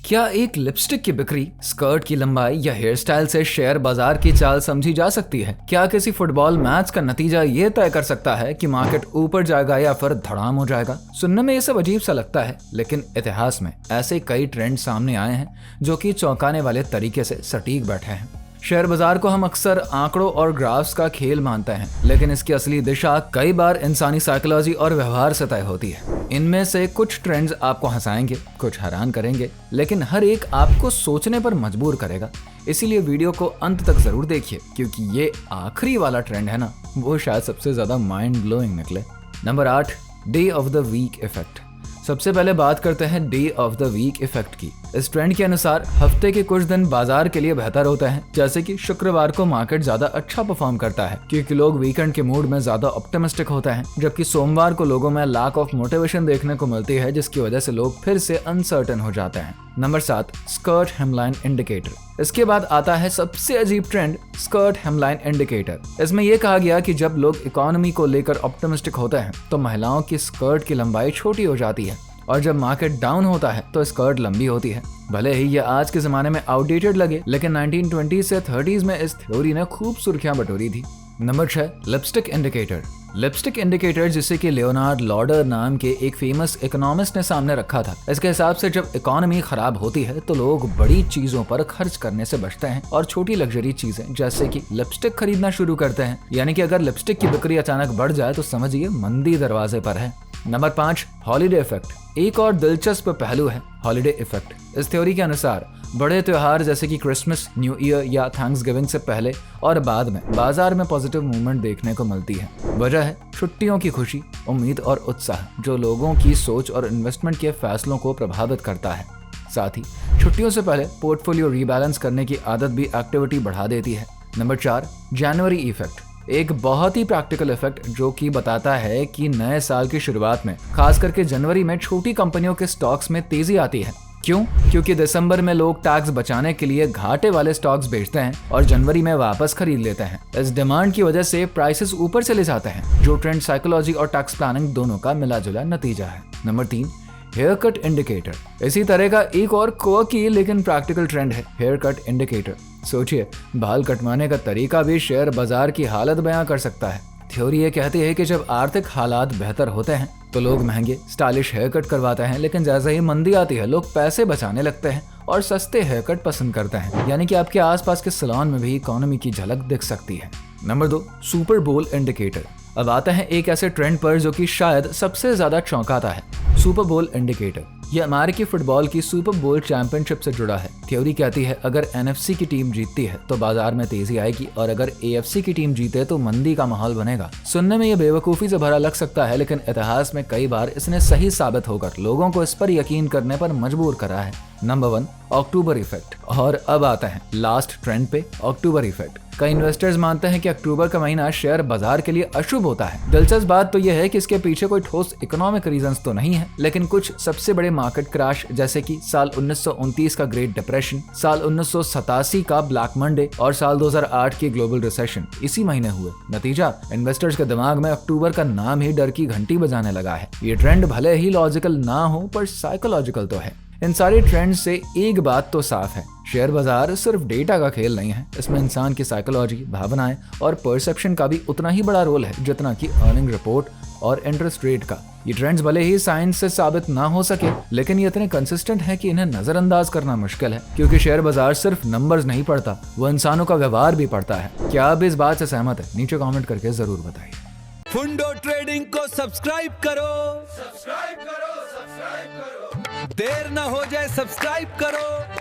क्या एक लिपस्टिक की बिक्री, स्कर्ट की लंबाई या हेयर स्टाइल से शेयर बाजार की चाल समझी जा सकती है? क्या किसी फुटबॉल मैच का नतीजा ये तय कर सकता है कि मार्केट ऊपर जाएगा या फिर धड़ाम हो जाएगा? सुनने में ये सब अजीब सा लगता है, लेकिन इतिहास में ऐसे कई ट्रेंड सामने आए हैं जो कि चौंकाने वाले तरीके से सटीक बैठे हैं। शेयर बाजार को हम अक्सर आंकड़ों और ग्राफ्स का खेल मानते हैं, लेकिन इसकी असली दिशा कई बार इंसानी साइकोलॉजी और व्यवहार से तय होती है। इनमें से कुछ ट्रेंड्स आपको हंसाएंगे, कुछ हैरान करेंगे, लेकिन हर एक आपको सोचने पर मजबूर करेगा। इसीलिए वीडियो को अंत तक जरूर देखिए, क्योंकि ये आखिरी वाला ट्रेंड है ना, वो शायद सबसे ज्यादा माइंड ब्लोइंग निकले। Number 8, day of the weak effect. सबसे पहले बात करते हैं day of the weak effect की। इस ट्रेंड के अनुसार हफ्ते के कुछ दिन बाजार के लिए बेहतर होते हैं, जैसे कि शुक्रवार को मार्केट ज्यादा अच्छा परफॉर्म करता है क्योंकि लोग वीकेंड के मूड में ज्यादा ऑप्टिमिस्टिक होते हैं, जबकि सोमवार को लोगों में लैक ऑफ मोटिवेशन देखने को मिलती है, जिसकी वजह से लोग फिर से अनसर्टेन हो जाते हैं। Number 7, skirt hemline indicator. इसके बाद आता है सबसे अजीब ट्रेंड, स्कर्ट हेमलाइन इंडिकेटर। इसमें यह कहा गया कि जब लोग इकोनॉमी को लेकर ऑप्टिमिस्टिक होते हैं तो महिलाओं की स्कर्ट की लंबाई छोटी हो जाती है, और जब मार्केट डाउन होता है तो स्कर्ट लंबी होती है। भले ही ये आज के जमाने में आउटडेटेड लगे, लेकिन 1920 से 30s में इस थ्योरी ने खूब सुर्खियां बटोरी थी। Number 6, lipstick indicator. Lipstick indicator, जिसे कि लियोनार्ड लॉडर नाम के एक फेमस इकोनॉमिस्ट ने सामने रखा था। इसके हिसाब से जब इकोनॉमी खराब होती है तो लोग बड़ी चीजों पर खर्च करने से बचते हैं और छोटी लग्जरी चीजें जैसे कि लिपस्टिक खरीदना शुरू करते हैं। यानी कि अगर लिपस्टिक की बिक्री अचानक बढ़ जाए तो समझिए मंदी दरवाजे पर है। Number 5, holiday effect. एक और दिलचस्प पहलू है हॉलीडे इफेक्ट। इस थ्योरी के अनुसार बड़े त्योहार जैसे कि क्रिसमस, न्यू ईयर या थैंक्सगिविंग से पहले और बाद में बाजार में पॉजिटिव मूवमेंट देखने को मिलती है। वजह है छुट्टियों की खुशी, उम्मीद और उत्साह, जो लोगों की सोच और इन्वेस्टमेंट के फैसलों को प्रभावित करता है। साथ ही छुट्टियों से पहले पोर्टफोलियो रीबैलेंस करने की आदत भी एक्टिविटी बढ़ा देती है। नंबर 4, जनवरी इफेक्ट। एक बहुत ही प्रैक्टिकल इफेक्ट जो कि बताता है कि नए साल की शुरुआत में खास करके जनवरी में छोटी कंपनियों के स्टॉक्स में तेजी आती है। क्यों? क्योंकि दिसंबर में लोग टैक्स बचाने के लिए घाटे वाले स्टॉक्स बेचते हैं और जनवरी में वापस खरीद लेते हैं। इस डिमांड की वजह से प्राइसेस ऊपर चले जाते हैं, जो ट्रेंड साइकोलॉजी और टैक्स प्लानिंग दोनों का मिला जुला नतीजा है। Number 3, haircut indicator. इसी तरह का एक और क्वर्की लेकिन प्रैक्टिकल ट्रेंड है हेयर कट इंडिकेटर। सोचिए, बाल कटवाने का तरीका भी शेयर बाजार की हालत बयां कर सकता है। थ्योरी ये कहती है कि जब आर्थिक हालात बेहतर होते हैं तो लोग महंगे स्टाइलिश हेयर कट करवाते हैं, लेकिन जैसे ही मंदी आती है लोग पैसे बचाने लगते हैं और सस्ते हेयर कट पसंद करते हैं। यानी कि आपके आसपास के सैलून में भी इकोनॉमी की झलक दिख सकती है। नंबर 2, सुपर बोल इंडिकेटर। अब आते हैं एक ऐसे ट्रेंड पर जो कि शायद सबसे ज्यादा चौंकाता है, सुपर बोल इंडिकेटर। यह अमेरिकी फुटबॉल की सुपर बोल चैंपियनशिप से जुड़ा है। थ्योरी कहती है अगर एनएफसी की टीम जीतती है तो बाजार में तेजी आएगी, और अगर एएफसी की टीम जीते तो मंदी का माहौल बनेगा। सुनने में यह बेवकूफी से भरा लग सकता है, लेकिन इतिहास में कई बार इसने सही साबित होकर लोगों को इस पर यकीन करने पर मजबूर करा है। नंबर 1, अक्टूबर इफेक्ट। और अब आता है लास्ट ट्रेंड पे, अक्टूबर इफेक्ट। कई इन्वेस्टर्स मानते हैं कि अक्टूबर का महीना शेयर बाजार के लिए अशुभ होता है। दिलचस्प बात तो यह है कि इसके पीछे कोई ठोस इकोनॉमिक रीजंस तो नहीं है, लेकिन कुछ सबसे बड़े मार्केट क्रैश जैसे कि साल 1929 का ग्रेट डिप्रेशन, साल 1987 का ब्लैक मंडे और साल 2008 की ग्लोबल रिसेशन इसी महीने हुए। नतीजा, इन्वेस्टर्स के दिमाग में अक्टूबर का नाम ही डर की घंटी बजाने लगा है। ये ट्रेंड भले ही लॉजिकल ना हो पर साइकोलॉजिकल तो है। इन सारे ट्रेंड से एक बात तो साफ है, शेयर बाजार सिर्फ डेटा का खेल नहीं है। इसमें इंसान की साइकोलॉजी, भावनाएं और परसेप्शन का भी उतना ही बड़ा रोल है जितना कि अर्निंग रिपोर्ट और इंटरेस्ट रेट का। ये ट्रेंड्स भले ही साइंस से साबित ना हो सके, लेकिन ये इतने कंसिस्टेंट है कि इन्हें नजरअंदाज करना मुश्किल है, क्योंकि शेयर बाजार सिर्फ नंबर्स नहीं पढ़ता, वो इंसानों का व्यवहार भी पढ़ता है। क्या आप इस बात से सहमत है? नीचे कमेंट करके जरूर बताइए। फुंडो ट्रेडिंग को सब्सक्राइब करो, देर ना हो जाए सब्सक्राइब करो।